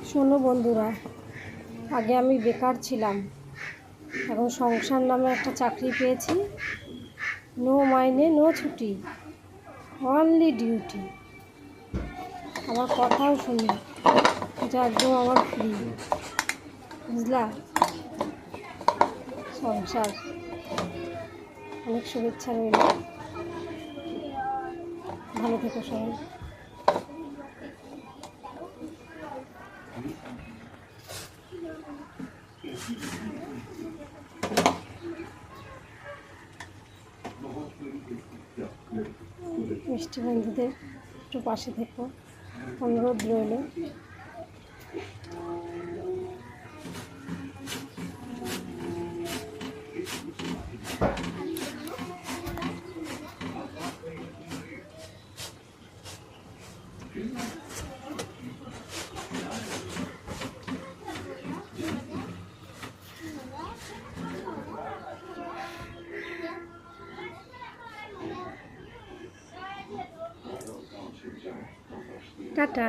শোনো বন্ধুরা, আগে আমি বেকার ছিলাম, এখন সংসার নামে একটা চাকরি পেয়েছি। নো মাইনে নো ছুটি, অনলি ডিউটি। আমার কথাও শুনি, এটা একদম আমার ফ্রি, বুঝলা? সংসার অনেক শুভেচ্ছা রইল, ভালো থেকো সবাই। মিষ্টি বন্ধুদের একটু পাশে থেকো, অনুরোধ রইল। টাটা।